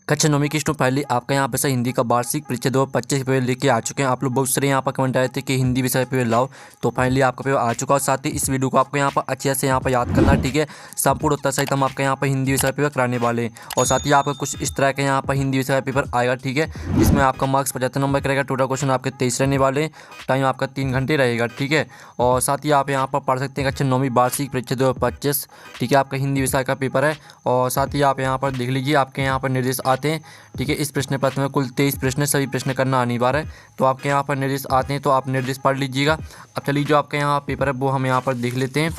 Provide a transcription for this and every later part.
कक्षा नौवीं की स्टूडेंट पहले आपका यहाँ पे से हिंदी का वार्षिक परीक्षा 2025 पेपर लेके आ चुके हैं। आप लोग बहुत सारे यहाँ पर कमेंट आए थे कि हिंदी विषय पेपर लाओ, तो फाइनली आपका पेपर आ चुका है। साथ ही इस वीडियो को आपको यहाँ पर अच्छे से यहाँ पर याद करना है, ठीक है। संपूर्ण उत्तर सहित हम आपका यहाँ पर हिंदी विषय पेपर कराने वाले हैं और साथ ही आपका कुछ इस तरह का यहाँ पर हिंदी विषय पेपर आएगा, ठीक है, जिसमें आपका मार्क्स 75 नंबर का रहेगा। टोटल क्वेश्चन आपके 23 रहने वाले हैं, टाइम आपका 3 घंटे रहेगा, ठीक है। और साथ ही आप यहाँ पर पढ़ सकते हैं कक्षा नौवीं वार्षिक परीक्षा 2025, ठीक है, आपका हिंदी विषय का पेपर है। और साथ ही आप यहाँ पर देख लीजिए आपके यहाँ पर निर्देश आते हैं, ठीक है। इस प्रश्न पत्र में कुल 23 प्रश्न, सभी प्रश्न करना अनिवार्य है, तो आपके यहाँ पर निर्देश आते हैं, तो आप निर्देश पढ़ लीजिएगा। अब चलिए जो आपके यहाँ पेपर है वो हम यहाँ पर देख लेते हैं।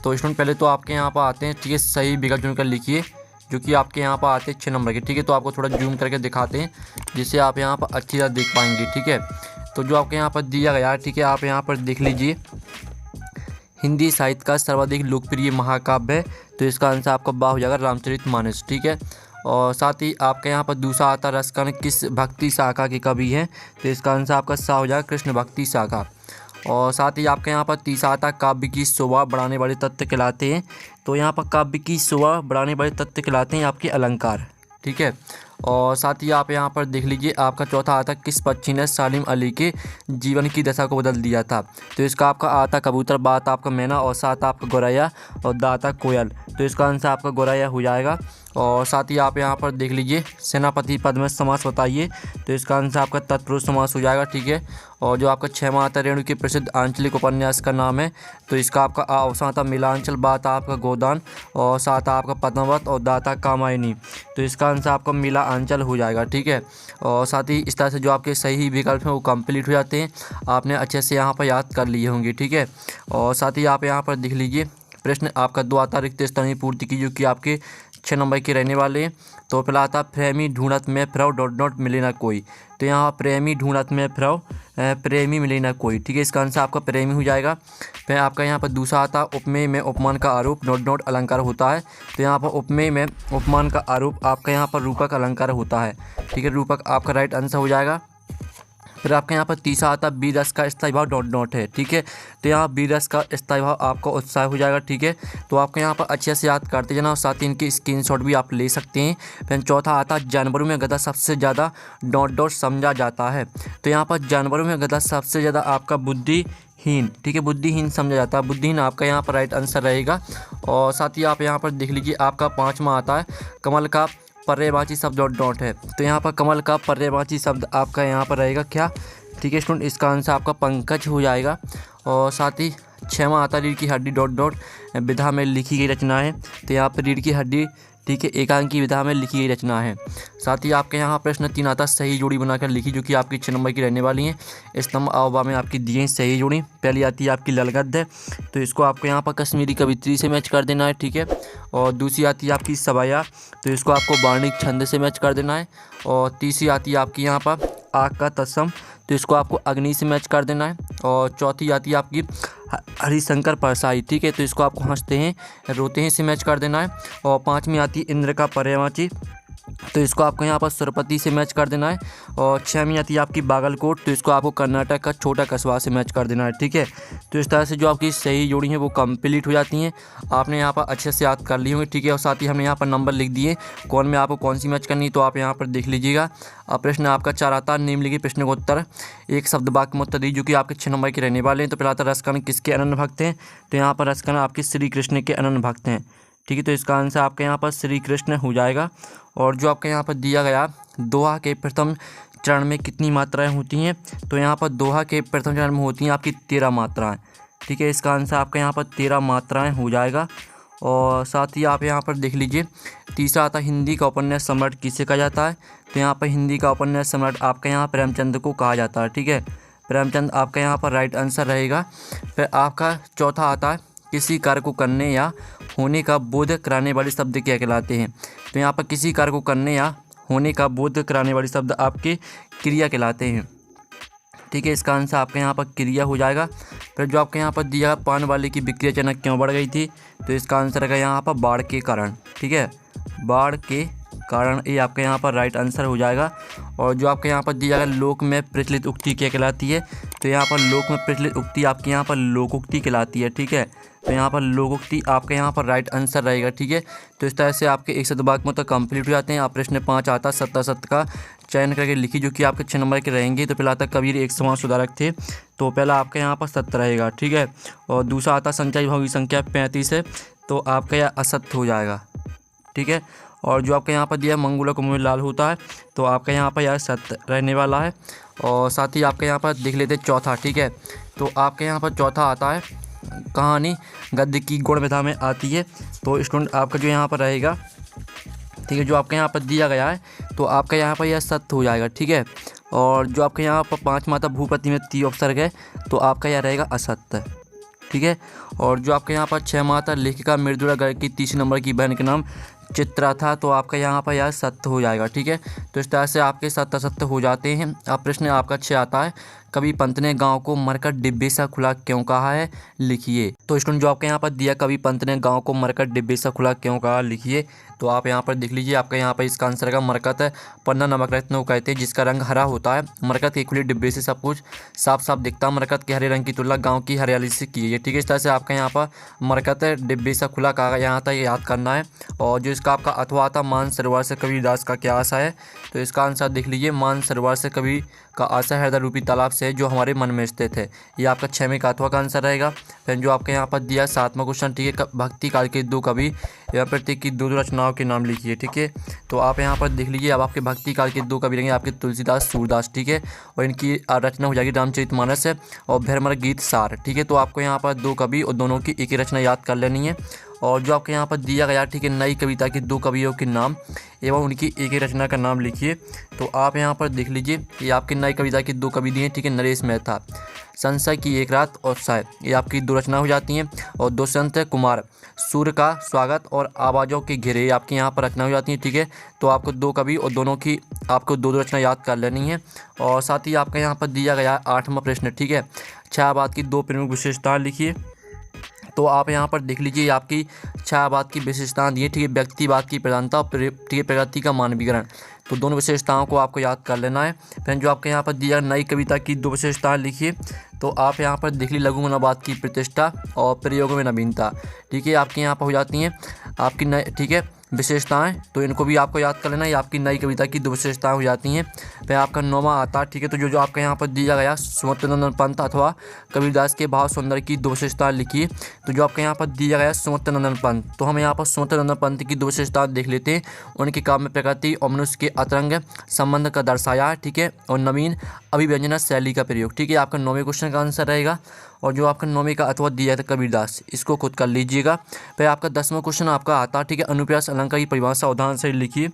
तो स्टूडेंट पहले तो आपके यहाँ पर आते हैं, ठीक है, सही विकल्प चुनकर लिखिए जो कि आपके यहाँ पर आते हैं 6 नंबर के, ठीक है। तो आपको थोड़ा जूम करके दिखाते हैं जिससे आप यहाँ पर अच्छी तरह देख पाएंगे, ठीक है। तो जो आपके यहाँ पर दिया गया है, ठीक है, आप यहाँ पर देख लीजिए हिंदी साहित्य का सर्वाधिक लोकप्रिय महाकाव्य है, तो इसका आंसर आपका बा हो जाएगा रामचरितमानस, ठीक है। और साथ ही आपके यहाँ पर दूसरा आता रसकर्ण किस भक्ति शाखा के कवि हैं, तो इसका आंसर आपका सा हो जाएगा कृष्ण भक्ति शाखा। और साथ ही आपके यहाँ पर तीसरा आता काव्य की शोभा बढ़ाने वाले तत्व कहलाते हैं, तो यहाँ पर काव्य की शोभा बढ़ाने वाले तत्व कहलाते हैं आपके अलंकार, ठीक है। और साथ ही आप यहाँ पर देख लीजिए आपका चौथा आता किस पक्षी ने सालिम अली के जीवन की दशा को बदल दिया था, तो इसका आपका आता कबूतर, बात आपका मैना और साथ आपका गौरैया और दाता कोयल, तो इसका आंसर आपका गौरैया हो जाएगा। और साथ ही आप यहाँ पर देख लीजिए सेनापति पद में समास बताइए, तो इसका आंसर आपका तत्पुरुष समास हो जाएगा, ठीक है। और जो आपका 6वां आता रेणु के प्रसिद्ध आंचलिक उपन्यास का नाम है, तो इसका आपका अवसान आता मिलांचल, बात आपका गोदान और साथ आपका पद्मावत और दाता कामायनी, तो इसका आंसर आपका मिला आंचल हो जाएगा, ठीक है। और साथ ही इस तरह से जो आपके सही विकल्प हैं वो कंप्लीट हो जाते हैं, आपने अच्छे से यहाँ पर याद कर लिए होंगे, ठीक है। और साथ ही आप यहाँ पर देख लीजिए प्रश्न आपका 2 आता रिक्त स्थान की पूर्ति की जो कि आपके 6 नंबर के रहने वाले हैं। तो पहला आता प्रेमी ढूंढत में फ्रव डॉट डॉट मिले ना कोई, तो यहाँ प्रेमी ढूंढत में फ्रव प्रेमी मिले ना कोई, ठीक है, इसका आंसर आपका प्रेमी हो जाएगा। फिर आपका यहाँ पर दूसरा आता उपमेय में उपमान का आरोप डॉट डॉट अलंकार होता है, तो यहाँ पर उपमेय में उपमान का आरोप आपका यहाँ पर रूपक अलंकार होता है, ठीक है, रूपक आपका राइट आंसर हो जाएगा। फिर आपके यहाँ पर तीसरा आता बी रस का स्थायी भाव डॉट डॉट है, ठीक है, तो यहाँ बी रस का स्थायी भाव आपका उत्साह हो जाएगा, ठीक है। तो आपके यहाँ पर अच्छे से याद करते जाना और साथ ही इनके स्क्रीनशॉट भी आप ले सकते हैं। फिर चौथा आता जानवरों में गधा सबसे ज़्यादा डॉट डॉट समझा जाता है, तो यहाँ पर जानवरों में गधा सबसे ज़्यादा आपका बुद्धिहीन, ठीक है, बुद्धिहीन समझा जाता है, बुद्धिहीन आपका यहाँ पर राइट आंसर रहेगा। और साथ ही आप यहाँ पर देख लीजिए आपका 5वां आता है कमल का पर्यायवाची शब्द डॉट डॉट है, तो यहाँ पर कमल का पर्यायवाची शब्द आपका यहाँ पर रहेगा क्या, ठीक है स्टूडेंट, इसका आंसर आपका पंकज हो जाएगा। और साथ ही 6वां आता रीढ़ की हड्डी डॉट डॉट विधा में लिखी गई रचना है, तो यहाँ पर रीढ़ की हड्डी, ठीक है, एकांकी विधा में लिखी गई रचना है। साथ ही आपके यहाँ प्रश्न 3 आता सही जोड़ी बनाकर लिखी जो कि आपकी 6 नंबर की रहने वाली हैं। स्तंभ अववा में आपकी दी हैं सही जोड़ी। पहली आती है आपकी ललगद्य, तो इसको आपको यहाँ पर कश्मीरी कवित्री से मैच कर देना है, ठीक है। और दूसरी आती है आपकी सबाया, तो इसको आपको वार्णिक छंद से मैच कर देना है। और तीसरी आती है आपकी यहाँ पर आग का तत्सम, तो इसको आपको अग्नि से मैच कर देना है। और चौथी आती है आपकी हरिशंकर परसाई, ठीक है, तो इसको आपको हंसते हैं रोते हैं से मैच कर देना है। और 5वीं आती है इंद्र का पर्यायवाची, तो इसको आपको यहाँ पर सुरपति से मैच कर देना है। और 6वीं आती है आपकी बागलकोट, तो इसको आपको कर्नाटक का छोटा कस्बा से मैच कर देना है, ठीक है। तो इस तरह से जो आपकी सही जोड़ी है वो कंप्लीट हो जाती हैं, आपने यहाँ पर अच्छे से याद कर ली होंगी, ठीक है। और साथ ही हमने यहाँ पर नंबर लिख दिए कौन में आपको कौन सी मैच करनी है, तो आप यहाँ पर देख लीजिएगा। अब प्रश्न आपका 4 आता निम्नलिखित प्रश्न का उत्तर एक शब्द वाक्य में उत्तर दी जो कि आपके 6 नंबर के रहने वाले हैं। तो पहला आता रसकर्ण किसके अनन्य भक्त हैं, तो यहाँ पर रसकर्ण आपके श्री कृष्ण के अनन्य भक्त हैं, ठीक है, तो इसका आंसर आपके यहाँ पर श्री कृष्ण हो जाएगा। और जो आपके यहाँ पर दिया गया दोहा के प्रथम चरण में कितनी मात्राएं होती हैं, तो यहाँ पर दोहा के प्रथम चरण में होती हैं आपकी 13 मात्राएं, ठीक है, इसका आंसर आपका यहाँ पर 13 मात्राएं हो जाएगा। और साथ ही आप यहाँ पर देख लीजिए तीसरा आता हिंदी का उपन्यास सम्राट किसे कहा जाता है, तो यहाँ पर हिंदी का उपन्यास सम्राट आपका यहाँ प्रेमचंद को कहा जाता है, ठीक है, प्रेमचंद आपका यहाँ पर राइट आंसर रहेगा। फिर आपका चौथा आता है किसी कार्य को करने या होने का बोध कराने वाले शब्द क्या कहलाते हैं, तो यहाँ पर किसी कार्य को करने या होने का बोध कराने वाले शब्द आपके क्रिया कहलाते हैं, ठीक है, इसका आंसर आपके यहाँ पर क्रिया हो जाएगा। फिर जो आपके यहाँ पर दिया पान वाले की बिक्री अचानक क्यों बढ़ गई थी, तो इसका आंसर है यहाँ पर बाढ़ के कारण, ठीक है, बाढ़ के कारण, ये आपके यहाँ पर राइट आंसर हो जाएगा। और जो आपके यहाँ पर दिया गया लोक में प्रचलित उक्ति क्या कहलाती है, तो यहाँ पर लोक में प्रचलित उक्ति आपके यहाँ पर लोकोक्ति कहलाती है, ठीक है। तो यहाँ पर लोकोक्ति आपका यहाँ पर राइट आंसर रहेगा। ठीक है, तो इस तरह से आपके 100 वाक्य मतलब कंप्लीट हो जाते हैं। आप प्रश्न 5 आता सत्य असत्य का चयन करके लिखिए, जो कि आपके 6 नंबर के रहेंगे। तो पहला आता कबीर एक समाज सुधारक थे, तो पहला आपका यहाँ पर सत्य रहेगा। ठीक है, और दूसरा आता संख्या विभाग की संख्या 35 है, तो आपका यह असत्य हो जाएगा। ठीक है, और जो आपका यहाँ पर दिया मंगोला का मुँह लाल होता है, तो आपका यहाँ पर यह सत्य रहने वाला है। और साथ ही आपके यहाँ पर देख लेते हैं चौथा। ठीक है, तो आपके यहाँ पर चौथा आता है कहानी गद्य की गुण विधा में आती है, तो स्टूडेंट आपका जो यहाँ पर रहेगा, ठीक है, जो आपके यहाँ पर दिया गया है, तो आपका यहाँ पर यह सत्य हो जाएगा। ठीक है, और जो आपके यहाँ पर 5 माता भूपति में 3 उपसर्ग है, तो आपका यह रहेगा असत्य। ठीक है, और जो आपके यहाँ पर 6 माता लेखिका मृदुला गर्ग की 30 नंबर की बहन के नाम चित्रा था, तो आपका यहाँ पर यह सत्य हो जाएगा। ठीक है, तो इस तरह से आपके सत्य असत्य हो जाते हैं। अब प्रश्न आपका 6 आता है कवि पंत ने गांव को मरकट डिब्बे सा खुला क्यों कहा है, लिखिए। तो स्टूडेंट जो आपके यहाँ पर दिया कवि पंत ने गांव को मरकट डिब्बे सा खुला क्यों कहा, लिखिए। तो आप यहाँ पर देख लीजिए, आपका यहाँ पर इसका आंसर का मरकत है पन्ना नमक रत्न को कहते हैं, जिसका रंग हरा होता है। मरकत के खुले डिब्बे से सब कुछ साफ साफ दिखता है। मरकत के हरे रंग की तुलना गाँव की हरियाली से की है। ठीक है, इस तरह से आपका यहाँ पर मरकत डिब्बे सा खुला कहा, यहाँ तक याद करना है। और जो इसका आपका अथवा आता मान सरोवर से कबीरदास का क्या आशा है, तो इसका आंसर देख लीजिए, मान सरोवर से कवि का आशा हृदय रूपी तालाब से जो हमारे मन में स्थित है। ये आपका 6वें का अथवा का आंसर रहेगा। फिर जो आपके यहाँ पर दिया 7वां क्वेश्चन, ठीक है, भक्ति काल के 2 कवि एवं प्रत्येक की 2 रचनाओं के नाम लिखिए। ठीक है, तो आप यहाँ पर देख लीजिए, अब आपके भक्ति काल के 2 कवि रहेंगे आपके तुलसीदास सूरदास। ठीक है, और इनकी रचना हो जाएगी रामचरितमानस है और भैरमर गीत सार। ठीक है, तो आपको यहाँ पर 2 कवि और दोनों की एक ही रचना याद कर लेनी है। और जो आपके यहाँ पर दिया गया, ठीक है, नई कविता के 2 कवियों के नाम एवं उनकी एक ही रचना का नाम लिखिए। तो आप यहाँ पर देख लीजिए, ये आपकी नई कविता की 2 कवि दिए। ठीक है, नरेश मेहता, संशय की एक रात और साय, ये आपकी 2 रचना हो जाती हैं। और दुष्यंत कुमार, सूर्य का स्वागत और आवाज़ों के घेरे, ये आपकी यहाँ पर रचना हो जाती है। ठीक है, तो आपको 2 कवि और दोनों की आपको 2 रचना याद कर लेनी है। और साथ ही आपका यहाँ पर दिया गया 8वां प्रश्न, ठीक है, छायावाद की 2 प्रमुख विशेषताएं लिखिए। तो आप यहाँ पर देख लीजिए, आपकी छायावाद की विशेषताएं दी है। ठीक है, व्यक्तिवाद की प्रधानता और ठीक है प्रगति का मानवीकरण, तो दोनों विशेषताओं को आपको याद कर लेना है। फिर जो आपके यहाँ पर दिया नई कविता की 2 विशेषताएं लिखिए। तो आप यहाँ पर देख लीजिए, लघुमनोवाद की प्रतिष्ठा और प्रयोग में नवीनता। ठीक है, आपके यहाँ पर हो जाती हैं आपकी नई, ठीक है, विशेषताएं, तो इनको भी आपको याद कर लेना। ये आपकी नई कविता की 2 विशेषताएं हो जाती हैं। फिर आपका 9वां आता है, ठीक है, तो जो आपका यहाँ पर दिया गया सुमतिनंदन पंत अथवा कबीरदास के भाव सुंदर की 2 विशेषताएं लिखिए। तो जो आपके यहाँ पर दिया गया सुमतिनंदन पंत, तो हम यहाँ पर सुमतिनंदन पंत की 2 विशेषताएं देख लेते हैं। उनके काव्य प्रकृति और मनुष्य के अतरंग संबंध का दर्शाया है। ठीक है, और नवीन अभिव्यंजना शैली का प्रयोग। ठीक है, आपका 9वें क्वेश्चन का आंसर रहेगा। और जो आपका 9वें का अथवा दिया था कबीरदास, इसको खुद कर लीजिएगा। फिर आपका 10वां क्वेश्चन आपका आता है, ठीक है, अनुप्रास अलंकार की परिभाषा उदाहरण से लिखिए।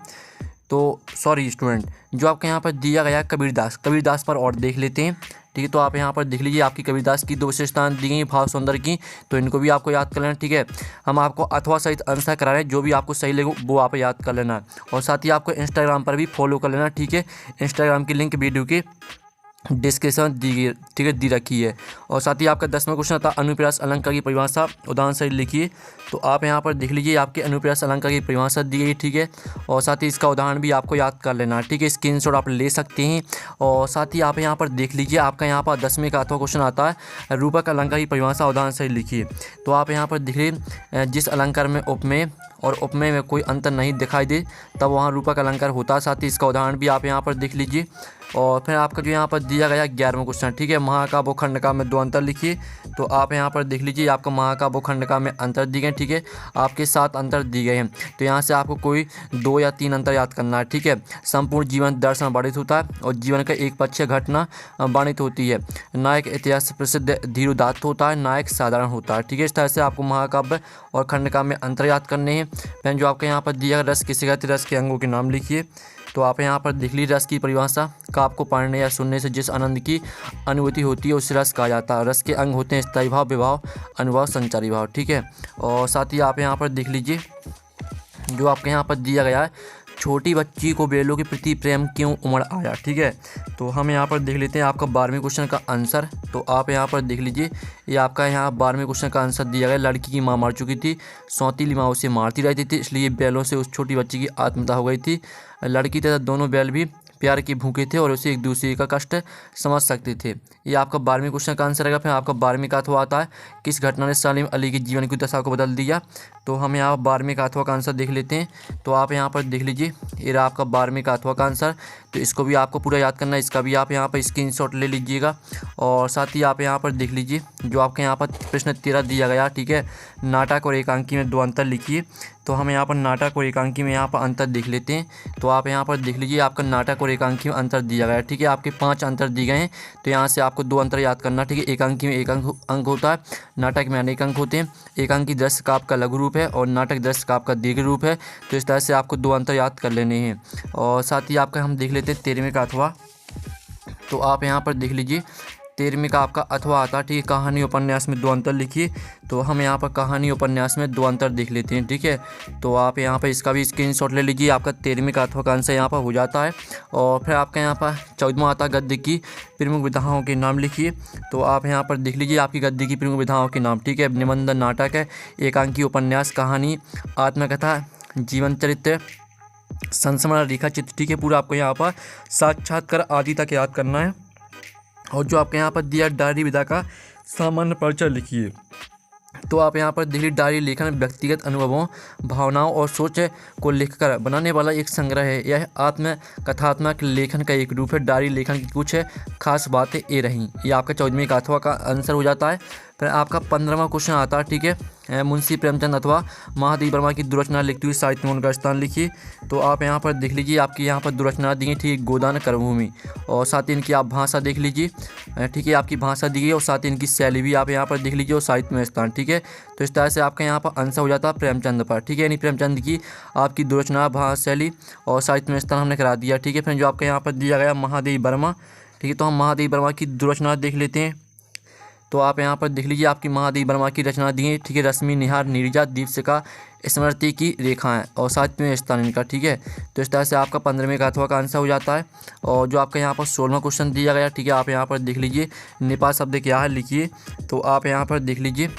तो सॉरी स्टूडेंट, जो आपके यहाँ पर दिया गया कबीरदास पर और देख लेते हैं। ठीक है, तो आप यहाँ पर देख लीजिए, आपकी कबीरदास की 2 विशेषताएं दी गई भाव सुंदर की, तो इनको भी आपको याद कर लेना। ठीक है, हम आपको अथवा सहित आंसर करा रहे हैं, जो भी आपको सही लगे वो आप याद कर लेना। और साथ ही आपको इंस्टाग्राम पर भी फॉलो कर लेना। ठीक है, इंस्टाग्राम की लिंक वीडियो के डिस्क्रिप्शन दी गई, ठीक है, दी रखी है। और साथ ही आपका 10वां क्वेश्चन था अनुप्रास अलंकार की परिभाषा उदाहरण से लिखिए। तो आप यहाँ पर देख लीजिए, आपके अनुप्रास अलंकार की परिभाषा दी गई। ठीक है, और साथ ही इसका उदाहरण भी आपको याद कर लेना। ठीक है, स्क्रीनशॉट आप ले सकते हैं। और साथ ही आप यहाँ पर देख लीजिए, आपका यहाँ पर 10वें का अथवा क्वेश्चन आता है रूपक अलंकार की परिभाषा उदाहरण से लिखिए। तो आप यहाँ पर देख लीजिए, जिस अलंकार में उपमेय और उपमेय में कोई अंतर नहीं दिखाई दे तब वहाँ रूपक अलंकार होता है। साथ ही इसका उदाहरण भी आप यहाँ पर देख लीजिए। और फिर आपका जो यहाँ पर दिया गया 11वां क्वेश्चन, ठीक है, महाकाव्य और खंडकाव्य में 2 अंतर लिखिए। तो आप यहाँ पर देख लीजिए, आपका महाकाव्य और खंडकाव्य में अंतर दिए गए। ठीक है, आपके 7 अंतर दिए गए हैं, तो यहाँ से आपको कोई 2 या 3 अंतर याद करना है। ठीक है, संपूर्ण जीवन दर्शन वर्णित होता है और जीवन का एक पक्षीय घटना वर्णित होती है। नायक इतिहास प्रसिद्ध धीरोदात्त होता है, नायक साधारण होता है। ठीक है, इस तरह से आपको महाकाव्य और खंडकाव्य में अंतर याद करने हैं। फिर जो आपके यहाँ पर दिया गया रस किसे कहते हैं, रस के अंगों के नाम लिखिए। तो आप यहाँ पर देख लीजिए, रस की परिभाषा का आपको पढ़ने या सुनने से जिस आनंद की अनुभूति होती है उसे रस कहा जाता है। रस के अंग होते हैं स्थायी भाव, विभाव, अनुभव, संचारी भाव। ठीक है, और साथ ही आप यहाँ पर देख लीजिए, जो आपके यहाँ पर दिया गया है छोटी बच्ची को बेलों के प्रति प्रेम क्यों उमड़ आया। ठीक है, तो हम यहाँ पर देख लेते हैं आपका 12वें क्वेश्चन का आंसर। तो आप यहाँ पर देख लीजिए, ये आपका यहाँ 12वें क्वेश्चन का आंसर दिया गया। लड़की की माँ मर चुकी थी, सौतीली माँ उसे मारती रहती थी, इसलिए बैलों से उस छोटी बच्ची की आत्महत्या हो गई थी। लड़की तथा दोनों बैल भी प्यार के भूखे थे और उसे एक दूसरे का कष्ट समझ सकते थे। ये आपका 12वें क्वेश्चन का आंसर रहेगा। फिर आपका 12वें का अथवा आता है, किस घटना ने सलीम अली के जीवन की दशा को बदल दिया। तो हम यहाँ 12वें का अथवा का आंसर देख लेते हैं। तो आप यहाँ पर देख लीजिए, ये रहा आपका 12वें का अथवा का आंसर। तो इसको भी आपको पूरा याद करना है, इसका भी आप यहाँ पर स्क्रीनशॉट ले लीजिएगा। और साथ ही आप यहाँ पर देख लीजिए, जो आपके यहाँ पर प्रश्न 13 दिया गया, ठीक है, नाटक और एकांकी में 2 अंतर लिखिए। तो हम यहाँ पर नाटक और एकांकी में यहाँ पर अंतर देख लेते हैं। तो आप यहाँ पर देख लीजिए, आपका नाटक और एकांकी में अंतर दिया गया है, ठीक है, आपके 5 अंतर दिए गए हैं। तो यहाँ से आपको 2 अंतर याद करना, ठीक है। एकांकी में 1 अंक होता है, नाटक में अनेक अंक होते हैं। एकांकी दृश्य का आपका लघु रूप है और नाटक दृश्य का आपका दीर्घ रूप है। तो इस तरह से आपको 2 अंतर याद कर लेने हैं। और साथ ही आपका हम देख लेते हैं 13वें का अथवा। तो आप यहाँ पर देख लीजिए, 13वें का आपका अथवा आता है, ठीक है, कहानी उपन्यास में 2 अंतर लिखिए। तो हम यहाँ पर कहानी उपन्यास में 2 अंतर देख लेते हैं, ठीक है। तो आप यहाँ पर इसका भी स्क्रीनशॉट ले लीजिए, आपका 13वें का अथवा का आंसर यहाँ पर हो जाता है। और फिर आपका यहाँ पर 14वां आता है, गद्य की प्रमुख विधाओं के नाम लिखिए। तो आप यहाँ पर देख लीजिए, आपकी गद्य की प्रमुख विधाओं के नाम, ठीक है, निबंध, नाटक है, एकांकी उपन्यास, कहानी, आत्मकथा, जीवन चरित्र, संस्मरण, रेखा चित्र, ठीक है। पूरा आपको यहाँ पर साक्षात्कार आदि तक याद करना है। और जो आपके यहाँ पर दिया डायरी विधा का सामान्य परिचय लिखिए। तो आप यहाँ पर देखिए, डायरी लेखन व्यक्तिगत अनुभवों, भावनाओं और सोच को लिखकर बनाने वाला एक संग्रह है। यह आत्म कथात्मक लेखन का एक रूप है। डायरी लेखन की कुछ खास बातें ये रहीं। ये आपका 14वें का अथवा का आंसर हो जाता है। फिर आपका 15वां क्वेश्चन आता है, ठीक है, मुंशी प्रेमचंद अथवा महादेवी वर्मा की दुरचना लिखते हुए साहित्य में उनका स्थान लिखिए। तो आप यहाँ पर देख लीजिए, आपकी यहाँ पर दुरचना दी है, ठीक है, गोदान, कर्मभूमि। और साथ ही इनकी आप भाषा देख लीजिए, ठीक है, आपकी भाषा दी गई और साथ ही इनकी शैली भी आप यहाँ पर देख लीजिए और साहित्य में स्थान, ठीक है। तो इस तरह से आपका यहाँ पर आंसर हो जाता है प्रेमचंद पर, ठीक है, यानी प्रेमचंद की आपकी दुरचना, भाषा, शैली और साहित्य में स्थान हमने करा दिया, ठीक है। फिर जो आपका यहाँ पर दिया गया महादेवी वर्मा, ठीक है, तो हम महादेवी वर्मा की दुरचना देख लेते हैं। तो आप यहाँ पर देख लीजिए, आपकी महादेवी वर्मा की रचना दी है, ठीक है, रश्मि, निहार, नीरजा, दीपशिखा, स्मृति की रेखाएं और साहित्य में स्थान इनका, ठीक है। तो इस तरह से आपका 15वें का अथवा का आंसर हो जाता है। और जो आपका यहाँ पर 16वां क्वेश्चन दिया गया, ठीक है, आप यहाँ पर देख लीजिए, निपात शब्द क्या है लिखिए। तो आप यहाँ पर देख लीजिए,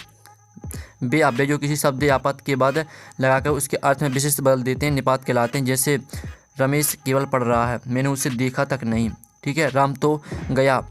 बे अव्यय जो किसी शब्द या पद के बाद लगाकर उसके अर्थ में विशिष्ट बदल देते हैं, निपात कहलाते हैं। जैसे रमेश केवल पढ़ रहा है, मैंने उसे देखा तक नहीं, ठीक है, राम तो गया,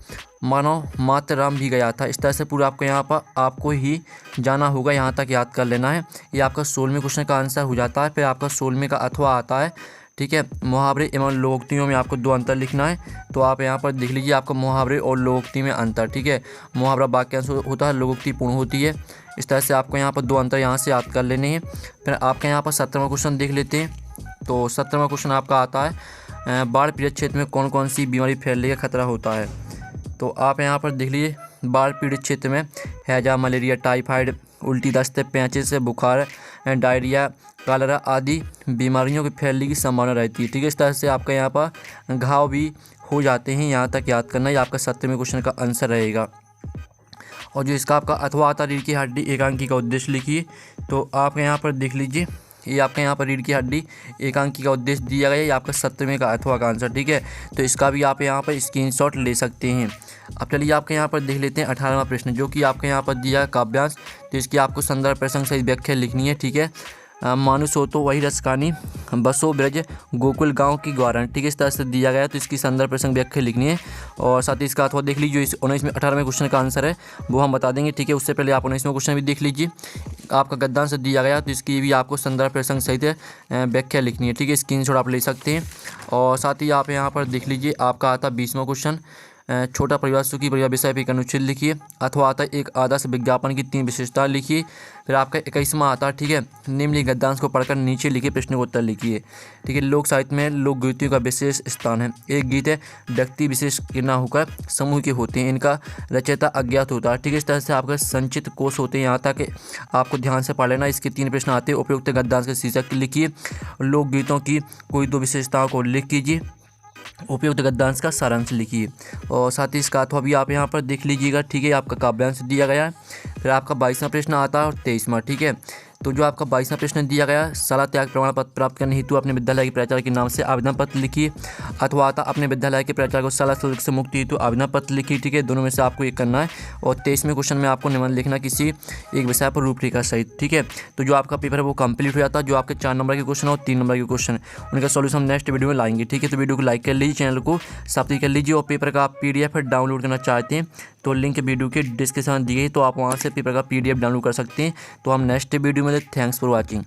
मानो मात्र राम भी गया था। इस तरह से पूरा आपको यहाँ पर आपको ही जाना होगा, यहाँ तक याद कर लेना है। ये आपका 16वें क्वेश्चन का आंसर हो जाता है। फिर आपका 16वें का अथवा आता है, ठीक है, मुहावरे एवं लोकोक्तियों में आपको 2 अंतर लिखना है। तो आप यहाँ पर देख लीजिए, आपका मुहावरे और लोकोक्ति में अंतर, ठीक है, मुहावरा वाक्यांश होता है, लोकोक्ति पूर्ण होती है। इस तरह से आपको यहाँ पर 2 अंतर यहाँ से याद कर लेने हैं। फिर आपके यहाँ पर 17वां क्वेश्चन देख लेते हैं। तो 17वां क्वेश्चन आपका आता है, बाढ़ पीड़ित क्षेत्र में कौन कौन सी बीमारी फैलने का खतरा होता है। तो आप यहाँ पर देख लीजिए, बाढ़ पीड़ित क्षेत्र में हैजा, मलेरिया, टाइफाइड, उल्टी, दस्त, पेचिश, बुखार, डायरिया, कॉलरा आदि बीमारियों के फैलने की संभावना रहती है, ठीक है। इस तरह से आपका यहाँ पर घाव भी हो जाते हैं, यहाँ तक याद करना। ये आपका 17वें क्वेश्चन का आंसर रहेगा। और जो इसका आपका अथवा आता है, रीढ़ की हड्डी एकांकी का उद्देश्य लिखिए। तो आप यहाँ पर देख लीजिए, ये आपके यहाँ पर रीढ़ की हड्डी एकांकी का उद्देश्य दिया गया है। ये आपका 17वें का अथवा का आंसर, ठीक है। तो इसका भी आप यहाँ पर स्क्रीनशॉट ले सकते हैं। अब चलिए आपके यहाँ पर देख लेते हैं 18वां प्रश्न, जो कि आपके यहाँ पर दिया है काव्यांश। तो इसकी आपको संदर्भ प्रसंग सहित व्याख्या लिखनी है, ठीक है। मानुष हो तो वही रस कहानी, बसो ब्रज गोकुल गांव की ग्वारण, ठीक है, इस तरह से दिया गया। तो इसकी संदर्भ प्रसंग व्याख्या लिखनी है। और साथ ही इसका अथवा देख लीजिए, इस 18वें क्वेश्चन का आंसर है वो हम बता देंगे, ठीक है। उससे पहले आप 19वां क्वेश्चन भी देख लीजिए, आपका गद्यांश से दिया गया। तो इसकी भी आपको संदर्भ प्रसंग सहित व्याख्या लिखनी है, ठीक है, स्क्रीनशॉट आप ले सकते हैं। और साथ ही आप यहाँ पर देख लीजिए, आपका आता 20वां क्वेश्चन, छोटा परिवार सुखी परिवार विषय पर एक अनुच्छेद लिखिए। अथवा आता है एक आदर्श विज्ञापन की 3 विशेषता लिखिए। फिर आपका 21वां आता है, ठीक है, निम्नलिखित गद्यांश को पढ़कर नीचे लिखे प्रश्न को उत्तर लिखिए, ठीक है। लोक साहित्य में लोकगीतियों का विशेष स्थान है। एक गीत है व्यक्ति विशेष के न होकर समूह के होते हैं, इनका रचयिता अज्ञात होता है, ठीक है। इस तरह से आपका संचित कोश होते हैं, यहाँ तक आपको ध्यान से पढ़ लेना। इसके 3 प्रश्न आते हैं। उपयुक्त गद्यांश के शीर्षक लिखिए, लोकगीतों की कोई 2 विशेषताओं को लिख कीजिए, उपयुक्त गद्यांश का सारांश लिखिए। और साथ ही इसका अथवा भी आप यहाँ पर देख लीजिएगा, ठीक है, आपका काव्यांश दिया गया है। फिर आपका 22वां प्रश्न आता है और 23वां, ठीक है। तो जो आपका 22वां प्रश्न दिया गया, शाला त्याग प्रमाण पत्र प्राप्त करने हेतु अपने विद्यालय के प्राचार्य के नाम से आवेदन पत्र लिखिए, अथवा अपने विद्यालय के प्राचार्य को शाला शुल्क से मुक्ति हेतु आवेदन पत्र लिखिए। ठीक है, दोनों में से आपको एक करना है। और 23वें क्वेश्चन में आपको निबंध लिखना किसी एक विषय पर रूपरेखा सहित। ठीक है, तो जो आपका पेपर है वो कंप्लीट हो जाता है। जो आपके 4 नंबर के क्वेश्चन और 3 नंबर के क्वेश्चन, उनका सॉल्यूशन हम नेक्स्ट वीडियो में लाएंगे। ठीक है, तो वीडियो को लाइक कर लीजिए, चैनल को सब्सक्राइब कर लीजिए। और पेपर का आप PDF डाउनलोड करना चाहते हैं तो लिंक वीडियो के डिस्क्रिप्शन में दी गई, तो आप वहाँ से पेपर का PDF डाउनलोड कर सकते हैं। तो हम नेक्स्ट वीडियो में, थैंक्स फॉर वॉचिंग।